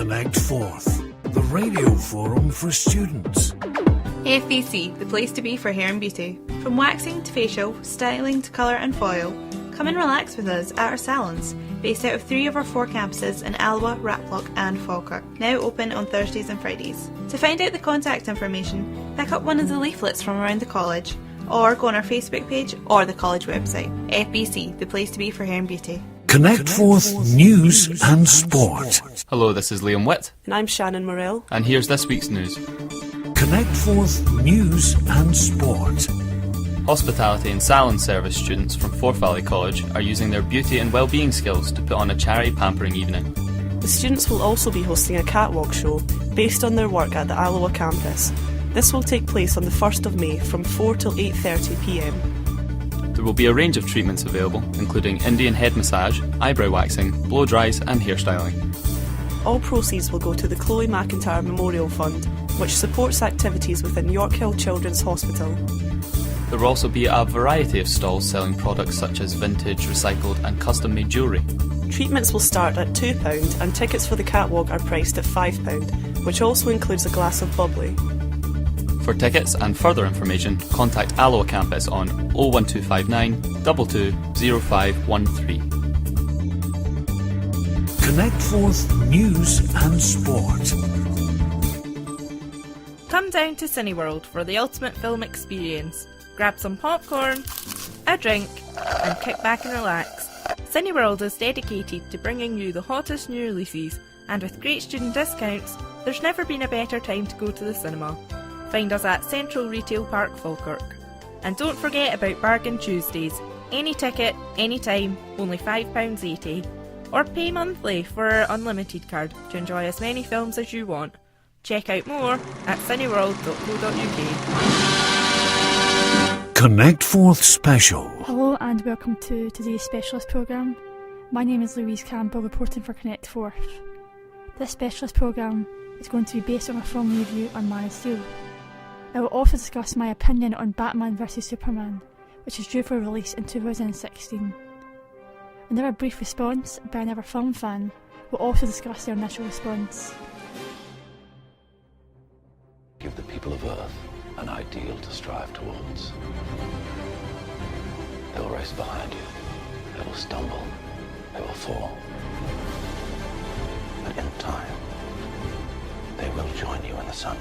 ConnectForth, the radio forum for students. FVC, the place to be for hair and beauty. From waxing to facial, styling to colour and foil, come and relax with us at our salons, based out of 3 of our 4 campuses in Alloa, Raploch and Falkirk, now open on Thursdays and Fridays. To find out the contact information, pick up one of the leaflets from around the college, or go on our Facebook page or the college website. FBC, the place to be for hair and beauty. ConnectForth News and Sport. Hello, this is Liam Witt. And I'm Shannon Laurel. And here's this week's news. ConnectForth News and Sport. Hospitality and salon service students from Forth Valley College are using their beauty and well-being skills to put on a charity pampering evening. The students will also be hosting a catwalk show based on their work at the Alloa campus. This will take place on the 1st of May from 4 till 8:30pm. There will be a range of treatments available, including Indian head massage, eyebrow waxing, blow dries and hairstyling. All proceeds will go to the Chloe McIntyre Memorial Fund, which supports activities within York Hill Children's Hospital. There will also be a variety of stalls selling products such as vintage, recycled and custom-made jewellery. Treatments will start at £2 and tickets for the catwalk are priced at £5, which also includes a glass of bubbly. For tickets and further information, contact Alloa Campus on 01259 220513. ConnectForth News and Sport. Come down to Cineworld for the ultimate film experience. Grab some popcorn, a drink, and kick back and relax. Cineworld is dedicated to bringing you the hottest new releases, and with great student discounts, there's never been a better time to go to the cinema. Find us at Central Retail Park, Falkirk. And don't forget about Bargain Tuesdays. Any ticket, any time, only £5.80. Or pay monthly for our unlimited card to enjoy as many films as you want. Check out more at cineworld.co.uk. ConnectForth Special. Hello and welcome to today's Specialist programme. My name is Louise Campbell, reporting for ConnectForth. This Specialist programme is going to be based on a film review on Man of Steel. I will also discuss my opinion on Batman vs Superman, which is due for release in 2016. Another brief response by another film fan will also discuss their initial response. Give the people of Earth an ideal to strive towards. They will race behind you. They will stumble. They will fall. But in time, they will join you in the sun.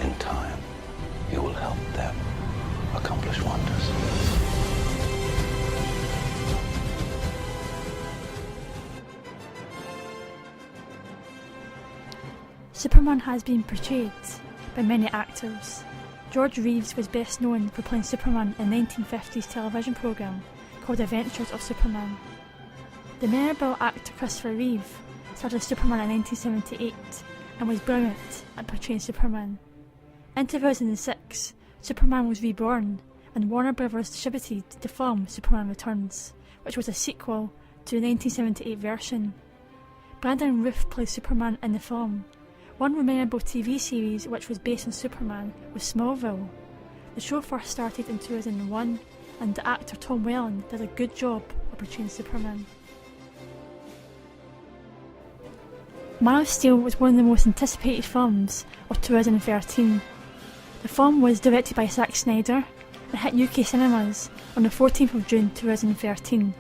In time, you will help them accomplish wonders. Superman has been portrayed by many actors. George Reeves was best known for playing Superman in the 1950s television programme called Adventures of Superman. The memorable actor Christopher Reeve starred as Superman in 1978 and was brilliant at portraying Superman. In 2006, Superman was reborn and Warner Brothers distributed the film Superman Returns, which was a sequel to the 1978 version. Brandon Routh plays Superman in the film. One memorable TV series which was based on Superman was Smallville. The show first started in 2001 and the actor Tom Welling did a good job of portraying Superman. Man of Steel was one of the most anticipated films of 2013. The film was directed by Zack Snyder and hit UK cinemas on the 14th of June 2013.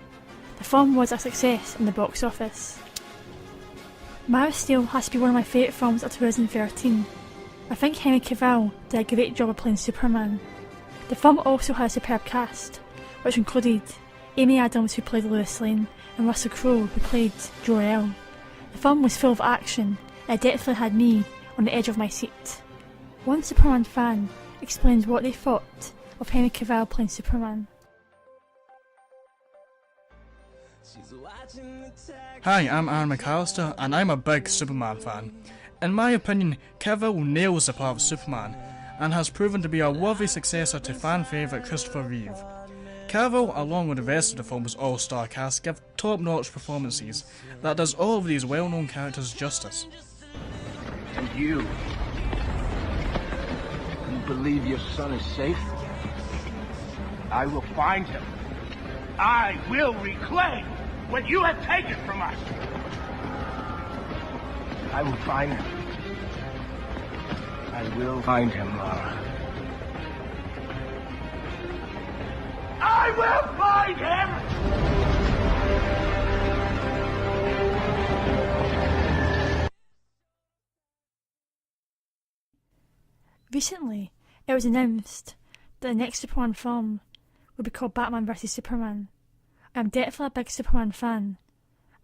The film was a success in the box office. Man of Steel has to be one of my favourite films of 2013. I think Henry Cavill did a great job of playing Superman. The film also had a superb cast, which included Amy Adams who played Lois Lane and Russell Crowe who played Jor-El. The film was full of action and it definitely had me on the edge of my seat. One Superman fan explains what they thought of Henry Cavill playing Superman. Hi, I'm Aaron McAllister and I'm a big Superman fan. In my opinion, Cavill nails the part of Superman and has proven to be a worthy successor to fan favourite Christopher Reeve. Cavill, along with the rest of the film's all-star cast, give top-notch performances that does all of these well-known characters justice. And you believe your son is safe? I will find him. I will reclaim what you have taken from us. I will find him. I will find him, Laura. I will find him! Recently, it was announced that the next Superman film would be called Batman vs Superman. I am definitely a big Superman fan,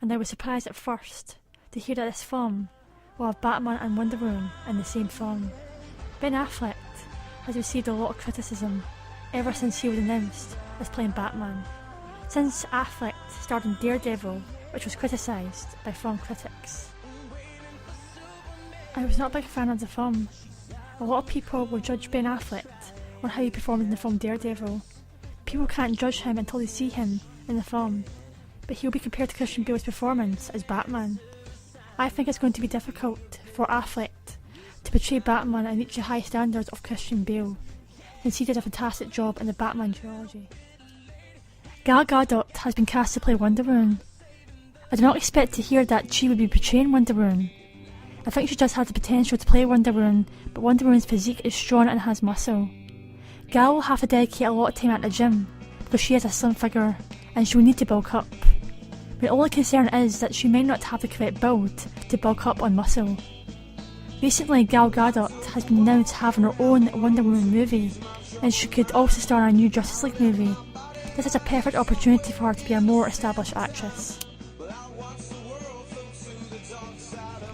and I was surprised at first to hear that this film will have Batman and Wonder Woman in the same film. Ben Affleck has received a lot of criticism ever since he was announced as playing Batman. Since Affleck starred in Daredevil, which was criticised by film critics. I was not a big fan of the film. A lot of people will judge Ben Affleck on how he performed in the film Daredevil. People can't judge him until they see him in the film, but he'll be compared to Christian Bale's performance as Batman. I think it's going to be difficult for Affleck to portray Batman and reach the high standards of Christian Bale, since he did a fantastic job in the Batman trilogy. Gal Gadot has been cast to play Wonder Woman. I did not expect to hear that she would be portraying Wonder Woman. I think she just had the potential to play Wonder Woman, but Wonder Woman's physique is strong and has muscle. Gal will have to dedicate a lot of time at the gym, because she has a slim figure, and she will need to bulk up. My only concern is that she might not have the correct build to bulk up on muscle. Recently, Gal Gadot has been announced having her own Wonder Woman movie, and she could also star in a new Justice League movie. This is a perfect opportunity for her to be a more established actress.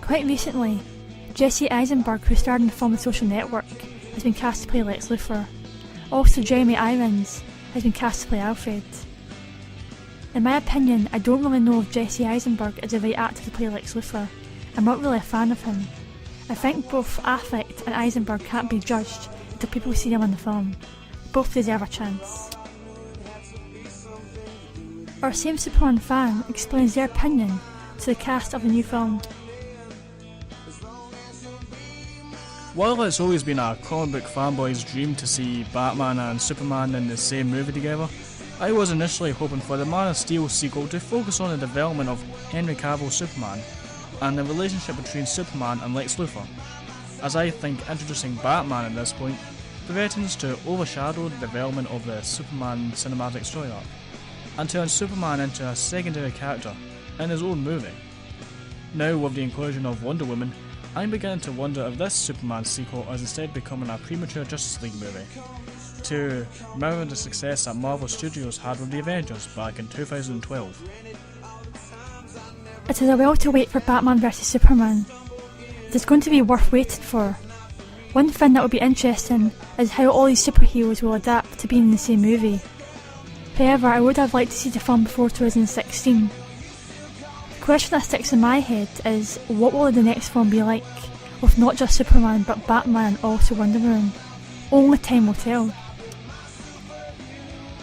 Quite recently, Jesse Eisenberg, who starred in the film The Social Network, has been cast to play Lex Luthor. Also, Jeremy Irons has been cast to play Alfred. In my opinion, I don't really know if Jesse Eisenberg is the right actor to play Lex Luthor. I'm not really a fan of him. I think both Affleck and Eisenberg can't be judged until people see them on the film. Both deserve a chance. Our same Superman fan explains their opinion to the cast of the new film. While it's always been a comic book fanboy's dream to see Batman and Superman in the same movie together, I was initially hoping for the Man of Steel sequel to focus on the development of Henry Cavill's Superman and the relationship between Superman and Lex Luthor, as I think introducing Batman at this point threatens to overshadow the development of the Superman cinematic story arc, and turn Superman into a secondary character in his own movie. Now, with the inclusion of Wonder Woman, I'm beginning to wonder if this Superman sequel is instead becoming a premature Justice League movie, to mirror the success that Marvel Studios had with the Avengers back in 2012. It is a while to wait for Batman vs Superman. It is going to be worth waiting for. One thing that will be interesting is how all these superheroes will adapt to being in the same movie. However, I would have liked to see the film before 2016. The question that sticks in my head is, what will the next film be like, with not just Superman but Batman and also Wonder Woman? Only time will tell.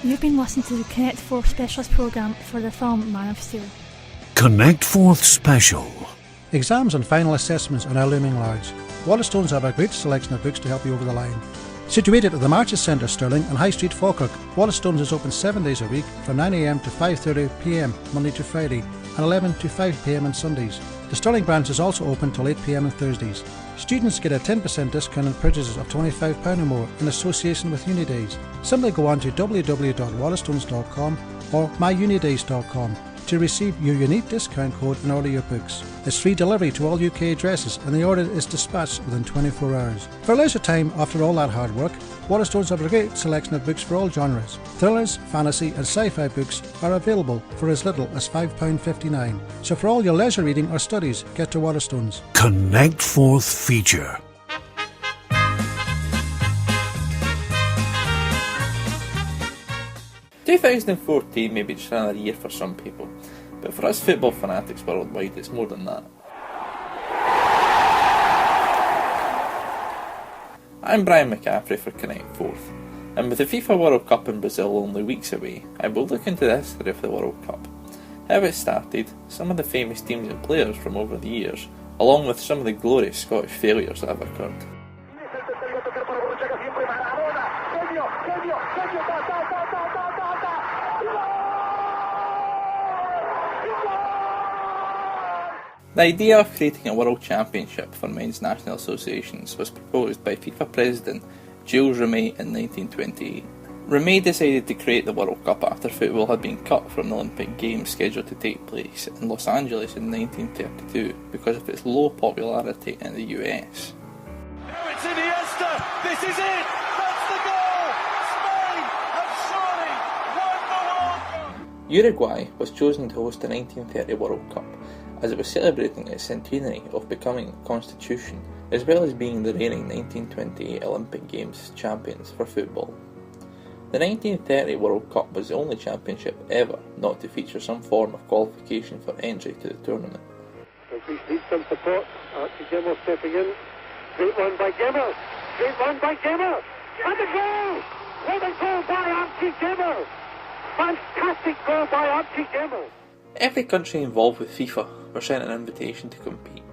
You've been listening to the ConnectForth specialist programme for the film Man of Steel. ConnectForth Special. Exams and final assessments are now looming large. Waterstones have a great selection of books to help you over the line. Situated at the Marches Centre, Stirling and High Street, Falkirk, Waterstones is open 7 days a week from 9 a.m. to 5:30 p.m. Monday to Friday and 11 to 5 p.m. on Sundays. The Stirling branch is also open till 8 p.m. on Thursdays. Students get a 10% discount on purchases of £25 or more in association with Unidays. Simply go on to www.waterstones.com or myunidays.com to receive your unique discount code and order your books. It's free delivery to all UK addresses and the order is dispatched within 24 hours. For leisure time after all that hard work, Waterstones have a great selection of books for all genres. Thrillers, fantasy and sci-fi books are available for as little as £5.59. So for all your leisure reading or studies, get to Waterstones. ConnectForth Feature. "2014 may be just another year for some people, but for us football fanatics worldwide it's more than that." I'm Brian McCaffrey for ConnectForth, and with the FIFA World Cup in Brazil only weeks away, I will look into the history of the World Cup, how it started, some of the famous teams and players from over the years, along with some of the glorious Scottish failures that have occurred. The idea of creating a World Championship for men's national associations was proposed by FIFA President Gilles Rimet in 1928. Rimet decided to create the World Cup after football had been cut from the Olympic Games scheduled to take place in Los Angeles in 1932 because of its low popularity in the US. Now it's Iniesta! This is it! That's the goal! Spain have surely won the World Cup! Uruguay was chosen to host the 1930 World Cup as it was celebrating its centenary of becoming a constitution, as well as being the reigning 1928 Olympic Games champions for football. The 1930 World Cup was the only championship ever not to feature some form of qualification for entry to the tournament. Greece needs some support. Archie Gemmill stepping in. Great one by Gemmill. Great one by Gemmill. And a goal! What a goal by Archie Gemmill! Fantastic goal by Archie Gemmill! Every country involved with FIFA were sent an invitation to compete.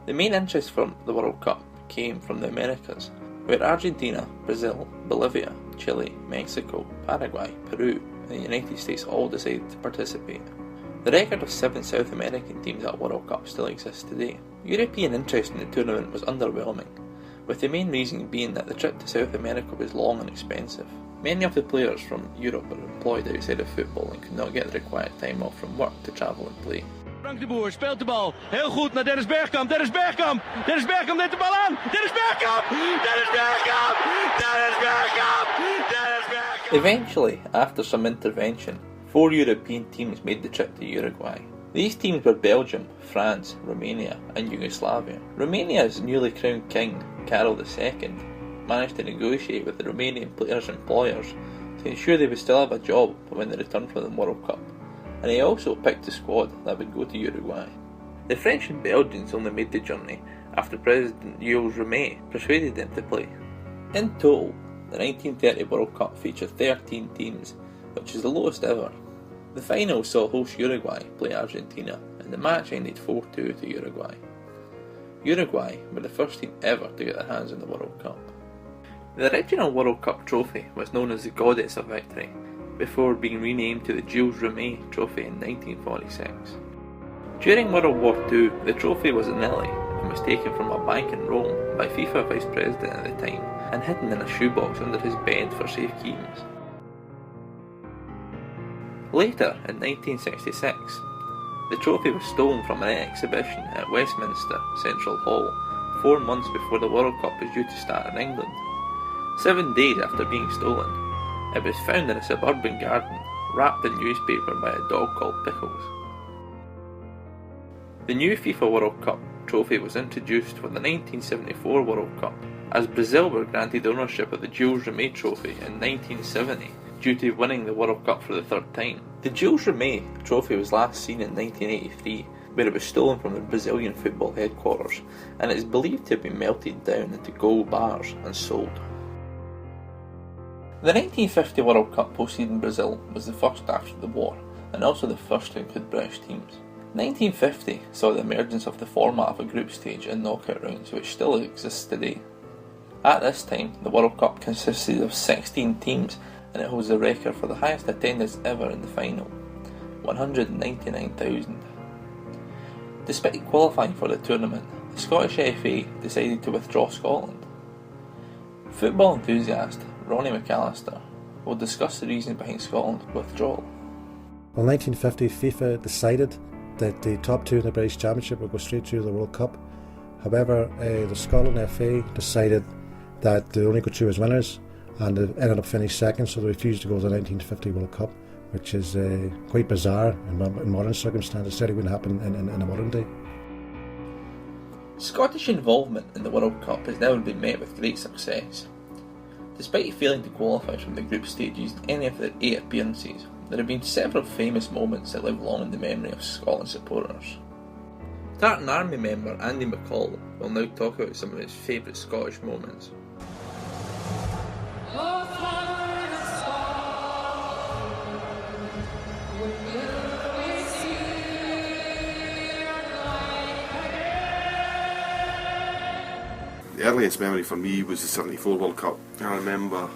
The main interest from the World Cup came from the Americas, where Argentina, Brazil, Bolivia, Chile, Mexico, Paraguay, Peru and the United States all decided to participate. The record of 7 South American teams at World Cup still exists today. European interest in the tournament was underwhelming, with the main reason being that the trip to South America was long and expensive. Many of the players from Europe were employed outside of football and could not get the required time off from work to travel and play. Frank de Boer speelt de bal. Heel goed naar Dennis Bergkamp. Dennis Bergkamp! Dennis Bergkamp neemt de bal aan! Dennis Bergkamp! Dennis Bergkamp! Dennis Bergkamp! Dennis Bergkamp! Eventually, after some intervention, 4 European teams made the trip to Uruguay. These teams were Belgium, France, Romania and Yugoslavia. Romania's newly crowned king, Carol II, managed to negotiate with the Romanian players' employers to ensure they would still have a job when they returned from the World Cup, and he also picked a squad that would go to Uruguay. The French and Belgians only made the journey after President Gilles Rimet persuaded them to play. In total, the 1930 World Cup featured 13 teams, which is the lowest ever. The final saw host Uruguay play Argentina, and the match ended 4-2 to Uruguay. Uruguay were the first team ever to get their hands on the World Cup. The original World Cup trophy was known as the Goddess of Victory, before being renamed to the Gilles Rimet Trophy in 1946. During World War II, the trophy was in Italy and was taken from a bank in Rome by FIFA Vice President at the time and hidden in a shoebox under his bed for safekeeping. Later, in 1966, the trophy was stolen from an exhibition at Westminster Central Hall 4 months before the World Cup was due to start in England. 7 days after being stolen, it was found in a suburban garden, wrapped in newspaper by a dog called Pickles. The new FIFA World Cup trophy was introduced for the 1974 World Cup, as Brazil were granted ownership of the Gilles Rimet Trophy in 1970 due to winning the World Cup for the 3rd time. The Gilles Rimet Trophy was last seen in 1983, where it was stolen from the Brazilian football headquarters, and it is believed to have been melted down into gold bars and sold. The 1950 World Cup hosted in Brazil was the first after the war, and also the first to include British teams. 1950 saw the emergence of the format of a group stage and knockout rounds, which still exists today. At this time, the World Cup consisted of 16 teams, and it holds the record for the highest attendance ever in the final, 199,000. Despite qualifying for the tournament, the Scottish FA decided to withdraw Scotland. Football enthusiast Ronnie McAllister will discuss the reason behind Scotland's withdrawal. Well, 1950 FIFA decided that the top 2 in the British Championship would go straight through the World Cup. However, the Scotland FA decided that they only go through as winners, and they ended up finished second, so they refused to go to the 1950 World Cup, which is quite bizarre in modern circumstances. Certainly wouldn't happen in a modern day. Scottish involvement in the World Cup has never been met with great success. Despite failing to qualify from the group stages in any of their 8 appearances, there have been several famous moments that live long in the memory of Scotland supporters. Tartan Army member Andy McCall will now talk about some of his favourite Scottish moments. The earliest memory for me was the 74 World Cup. I remember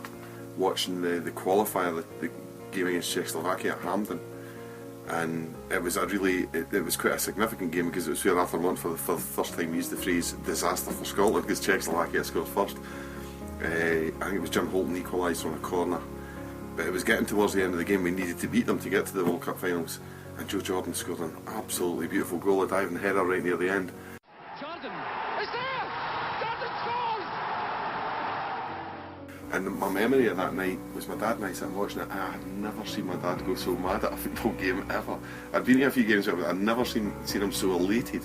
watching the qualifier, the game against Czechoslovakia at Hampden, and it was quite a significant game because it was where Arthur Munt for the first time used the phrase "disaster for Scotland" because Czechoslovakia scored first. I think it was Jim Holton equalised from a corner, but it was getting towards the end of the game. We needed to beat them to get to the World Cup finals, and Joe Jordan scored an absolutely beautiful goal, a diving header right near the end. Jordan is there! Jordan scores! And my memory of that night was my dad and I sitting watching it. I had never seen my dad go so mad at a football game ever. I'd been to a few games, but I'd never seen him so elated.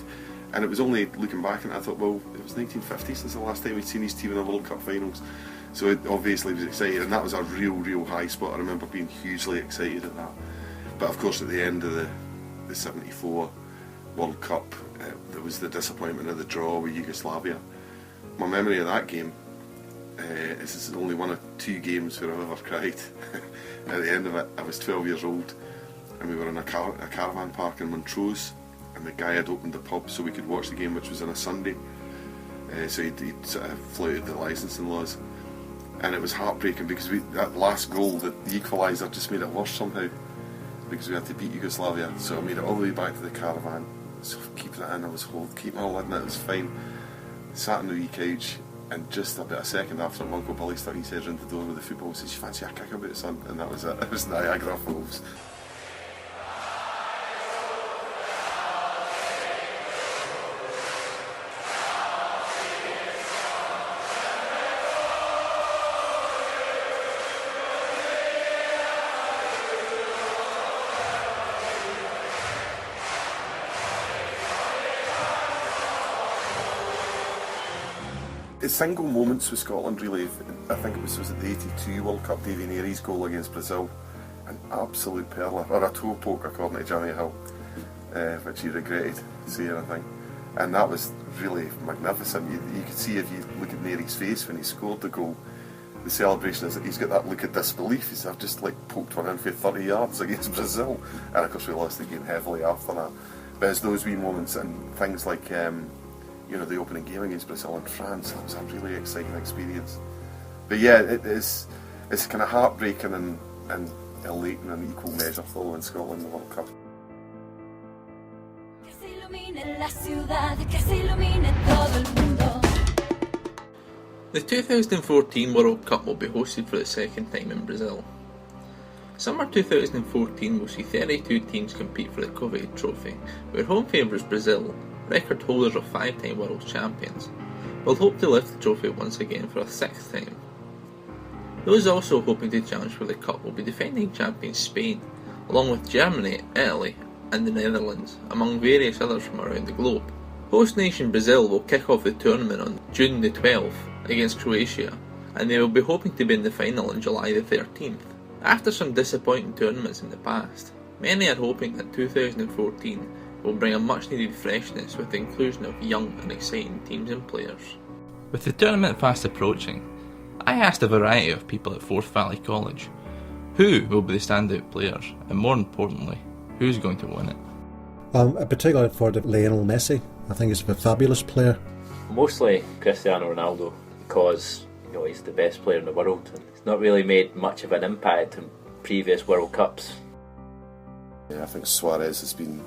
And it was only looking back and I thought, well, it was 1950 since the last time we'd seen his team in the World Cup finals. So it obviously was excited, and that was a real high spot. I remember being hugely excited at that. But of course at the end of the 74 World Cup, there was the disappointment of the draw with Yugoslavia. My memory of that game is only one of 2 games where I've ever cried. At the end of it, I was 12 years old and we were in a caravan park in Montrose, and the guy had opened the pub so we could watch the game, which was on a Sunday. So he'd sort of flouted the licensing laws, and it was heartbreaking because that last goal, the equaliser, just made it worse somehow because we had to beat Yugoslavia. So I made it all the way back to the caravan, so keeping it in, I was keeping my lid in it, it was fine. Sat on the wee couch, and just about a second after, my Uncle Billy stuck his head round the door with the football and said, "You fancy a kick about, son?" And that was it. It was Niagara Falls. It's single moments with Scotland really. I think it was at the 82 World Cup, Davy Neary's goal against Brazil, an absolute perler, or a toe poke according to Johnny Hill, which he regretted saying, I think. And that was really magnificent. You could see if you look at Neary's face when he scored the goal, the celebration is that he's got that look of disbelief. He's I've just like poked one in for 30 yards against Brazil, and of course we lost the game heavily after that. But it's those wee moments and things like the opening game against Brazil and France, that was a really exciting experience. But yeah, it's kind of heartbreaking and elating in equal measure following Scotland in the World Cup. The 2014 World Cup will be hosted for the second time in Brazil. Summer 2014 will see 32 teams compete for the coveted trophy, where home favourites Brazil, record holders of 5-time world champions, will hope to lift the trophy once again for a 6th time. Those also hoping to challenge for the cup will be defending champions Spain, along with Germany, Italy and the Netherlands, among various others from around the globe. Host nation Brazil will kick off the tournament on June the 12th against Croatia, and they will be hoping to be in the final on July the 13th. After some disappointing tournaments in the past, many are hoping that 2014 will bring a much needed freshness with the inclusion of young and exciting teams and players. With the tournament fast approaching, I asked a variety of people at Forth Valley College who will be the standout players, and more importantly, who's going to win it. Particularly for Lionel Messi. I think he's a fabulous player. Mostly Cristiano Ronaldo, because he's the best player in the world and he's not really made much of an impact in previous World Cups. Yeah, I think Suarez has been,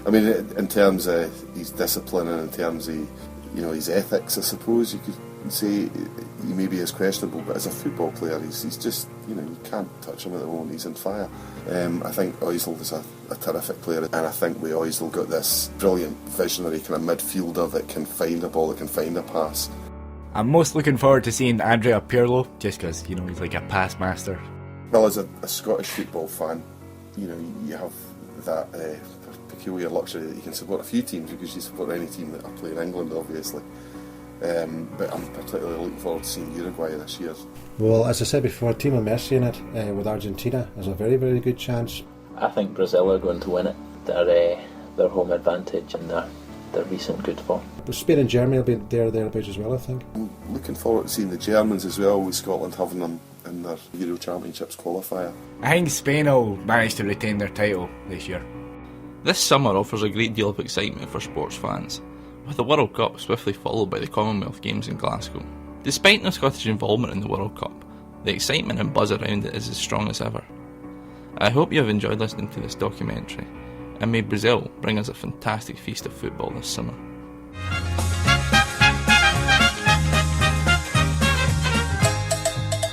in terms of his discipline and in terms of his ethics, I suppose you could say he maybe is questionable, but as a football player he's just, you can't touch him at the moment, he's on fire. I think Oisel is a terrific player, and I think with Oisel got this brilliant visionary kind of midfielder that can find a ball, that can find a pass. I'm most looking forward to seeing Andrea Pirlo, just because, he's like a pass master. Well, as a Scottish football fan, you have that peculiar luxury that you can support a few teams because you support any team that are playing in England, obviously. But I'm particularly looking forward to seeing Uruguay this year. Well, as I said before, Timo Messi in it with Argentina is a very, very good chance. I think Brazil are going to win it. Their home advantage and their recent good form. But Spain and Germany will be thereabouts as well, I think. I'm looking forward to seeing the Germans as well, with Scotland having them in their Euro Championships qualifier. I think Spain will manage to retain their title this year. This summer offers a great deal of excitement for sports fans, with the World Cup swiftly followed by the Commonwealth Games in Glasgow. Despite no Scottish involvement in the World Cup, the excitement and buzz around it is as strong as ever. I hope you have enjoyed listening to this documentary, and may Brazil bring us a fantastic feast of football this summer.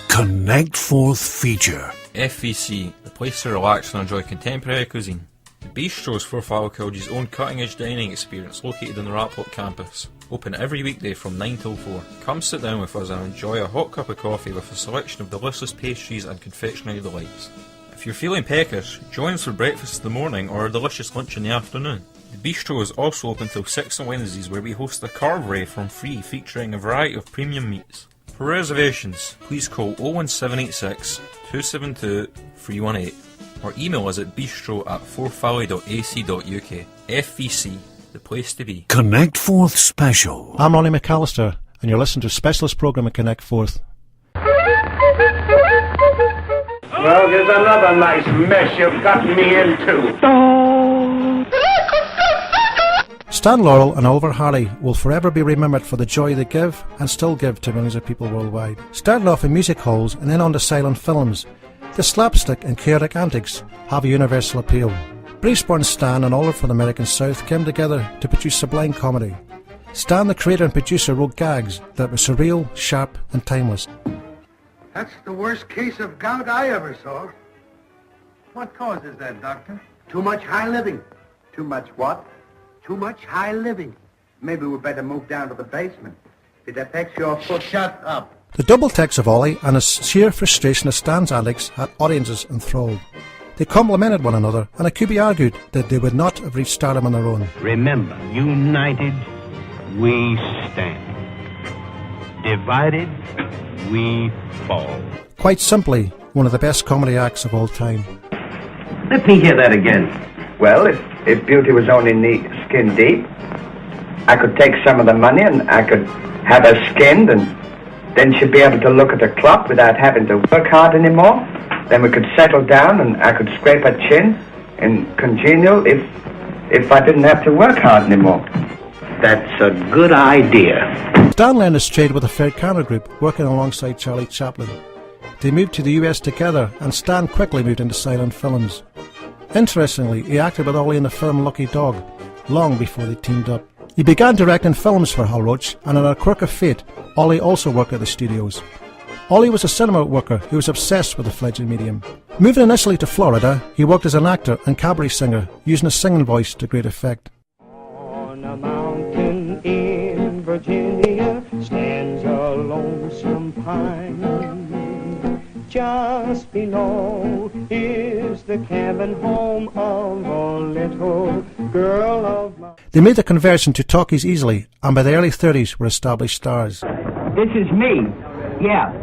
ConnectForth feature. FVC, the place to relax and enjoy contemporary cuisine. The Bistro is Forth Valley College's own cutting-edge dining experience located on the Rapport campus. Open every weekday from 9 till 4. Come sit down with us and enjoy a hot cup of coffee with a selection of delicious pastries and confectionery delights. If you're feeling peckish, join us for breakfast in the morning or a delicious lunch in the afternoon. The Bistro is also open till 6 on Wednesdays, where we host a carvery from free featuring a variety of premium meats. For reservations, please call 01786 272 318 or email us at bistro@forthvalley.ac.uk. FVC, the place to be. ConnectForth Special. I'm Ronnie McAllister, and you're listening to a specialist programme at ConnectForth. Well, there's another nice mess you've gotten me into. Stan Laurel and Oliver Hardy will forever be remembered for the joy they give and still give to millions of people worldwide. Starting off in music halls and then on to silent films, the slapstick and chaotic antics have a universal appeal. British-born Stan and Oliver from the American South came together to produce sublime comedy. Stan, the creator and producer, wrote gags that were surreal, sharp and timeless. That's the worst case of gout I ever saw. What causes that, Doctor? Too much high living. Too much what? Too much high living. Maybe we'd better move down to the basement. It affects your foot. Shut up. The double takes of Ollie and his sheer frustration at Stan's antics had audiences enthralled. They complemented one another, and it could be argued that they would not have reached stardom on their own. Remember, united, we stand. Divided, we fall. Quite simply, one of the best comedy acts of all time. Let me hear that again. Well, if beauty was only skin deep, I could take some of the money and I could have her skinned, and then she'd be able to look at her clock without having to work hard anymore. Then we could settle down and I could scrape her chin and congenial if I didn't have to work hard anymore. That's a good idea. Stan learned his trade with the Fair Camera Group, working alongside Charlie Chaplin. They moved to the US together, and Stan quickly moved into silent films. Interestingly, he acted with Ollie in the film Lucky Dog, long before they teamed up. He began directing films for Hal Roach, and in A Quirk of Fate, Ollie also worked at the studios. Ollie was a cinema worker who was obsessed with the fledgling medium. Moving initially to Florida, he worked as an actor and cabaret singer, using a singing voice to great effect. On a mountain in Virginia stands a lonesome pine. Just below is the cabin home of a little girl of mine. They made the conversion to talkies easily, and by the early 30s were established stars. This is me. Yeah.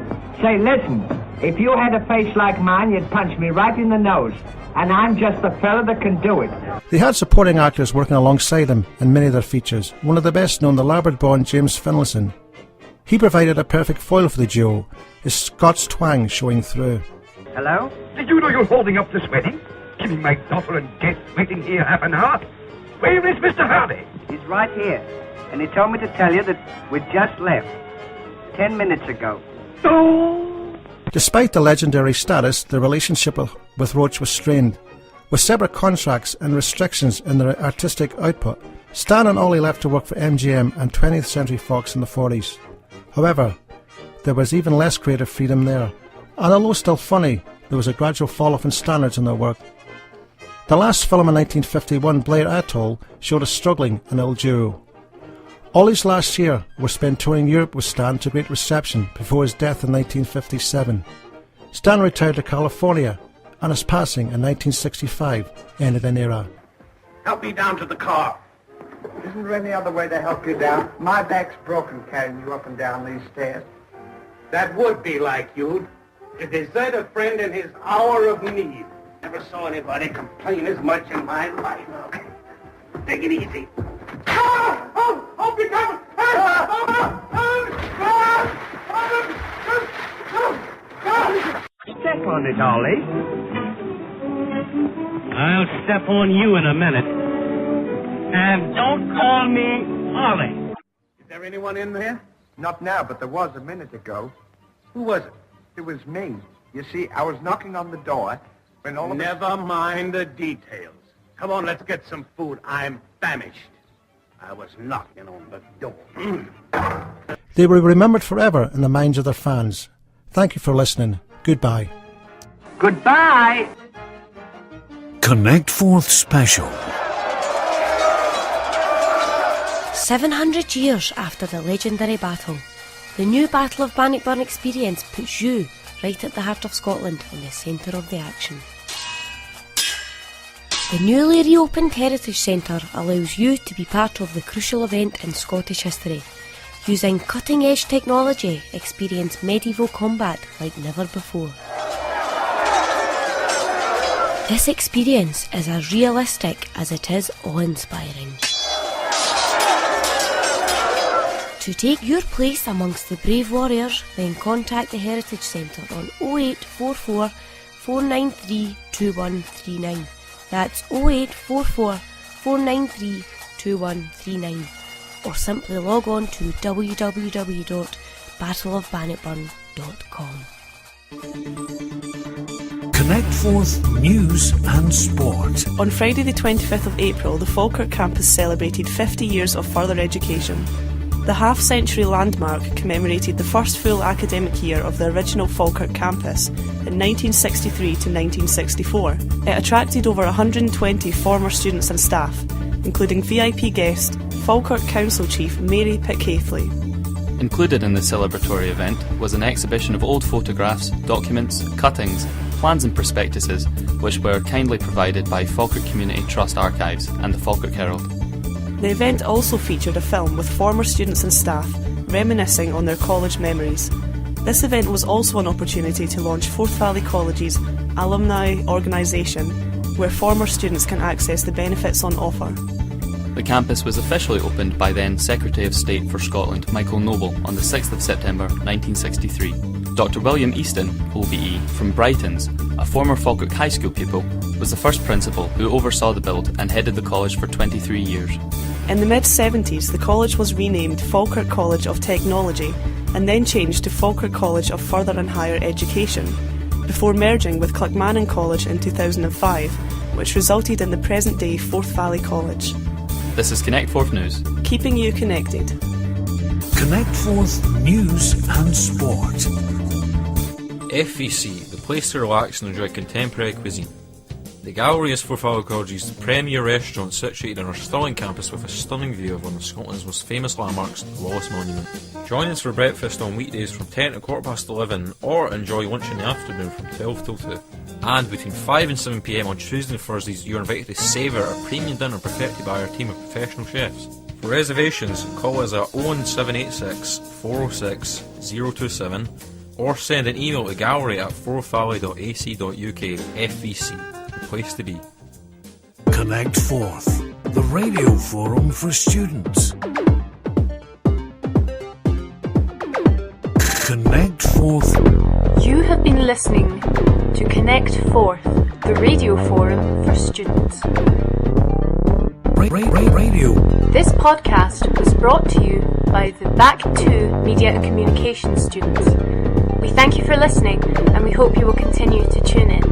Say, listen, if you had a face like mine, you'd punch me right in the nose. And I'm just the fella that can do it. They had supporting actors working alongside them in many of their features. One of the best known, the Labrador-born James Finlayson. He provided a perfect foil for the duo, his Scots twang showing through. Hello? Did you know you're holding up this wedding? Keeping my daughter and guests waiting here half an hour? Where is Mr. Hardy? He's right here. And he told me to tell you that we just left 10 minutes ago. Despite the legendary status, the relationship with Roach was strained. With separate contracts and restrictions in their artistic output, Stan and Ollie left to work for MGM and 20th Century Fox in the 40s. However, there was even less creative freedom there, and although still funny, there was a gradual fall-off in standards in their work. The last film in 1951, Blair Atoll, showed a struggling and ill duo. Ollie's last year was spent touring Europe with Stan to great reception before his death in 1957. Stan retired to California, and his passing in 1965 ended an era. Help me down to the car. Isn't there any other way to help you down? My back's broken carrying you up and down these stairs. That would be like you, to desert a friend in his hour of need. Never saw anybody complain as much in my life. Take it easy. Oh, be careful! Step on it, Ollie. I'll step on you in a minute. And don't call me Ollie. Is there anyone in there? Not now, but there was a minute ago. Who was it? It was me. You see, I was knocking on the door, Never mind the details. Come on, let's get some food. I'm famished. I was knocking on the door. They will be remembered forever in the minds of their fans. Thank you for listening. Goodbye. Goodbye. ConnectForth Special. 700 years after the legendary battle, the new Battle of Bannockburn experience puts you right at the heart of Scotland in the centre of the action. The newly reopened Heritage Centre allows you to be part of the crucial event in Scottish history. Using cutting-edge technology, experience medieval combat like never before. This experience is as realistic as it is awe-inspiring. To take your place amongst the brave warriors, then contact the Heritage Centre on 0844 493 2139. That's 0844 493 2139. Or simply log on to www.battleofbannockburn.com. ConnectForth News and Sport. On Friday the 25th of April, the Falkirk campus celebrated 50 years of further education. The half-century landmark commemorated the first full academic year of the original Falkirk campus in 1963 to 1964. It attracted over 120 former students and staff, including VIP guest, Falkirk Council Chief Mary Pickhaithley. Included in the celebratory event was an exhibition of old photographs, documents, cuttings, plans and prospectuses, which were kindly provided by Falkirk Community Trust Archives and the Falkirk Herald. The event also featured a film with former students and staff reminiscing on their college memories. This event was also an opportunity to launch Forth Valley College's alumni organisation, where former students can access the benefits on offer. The campus was officially opened by then Secretary of State for Scotland Michael Noble on the 6th of September 1963. Dr William Easton, OBE, from Brightons, a former Falkirk High School pupil, was the first principal who oversaw the build and headed the college for 23 years. In the mid-70s, the college was renamed Falkirk College of Technology and then changed to Falkirk College of Further and Higher Education, before merging with Clackmannan College in 2005, which resulted in the present-day Forth Valley College. This is ConnectForth News. Keeping you connected. ConnectForth News and Sport. FVC, the place to relax and enjoy contemporary cuisine. The Gallery is Forth Valley College's premier restaurant, situated on our Stirling campus with a stunning view of one of Scotland's most famous landmarks, the Wallace Monument. Join us for breakfast on weekdays from 10 to 11:15, or enjoy lunch in the afternoon from 12 till 2. And between 5 and 7 p.m. on Tuesdays and Thursdays, you're invited to savour a premium dinner perfected by our team of professional chefs. For reservations, call us at 01786 406 027, or send an email to gallery@forthvalley.ac.uk. FVC, the place to be. ConnectForth, the radio forum for students. ConnectForth. You have been listening to ConnectForth, the radio forum for students. Radio. This podcast was brought to you by the Back 2 Media and Communications students. We thank you for listening, and we hope you will continue to tune in.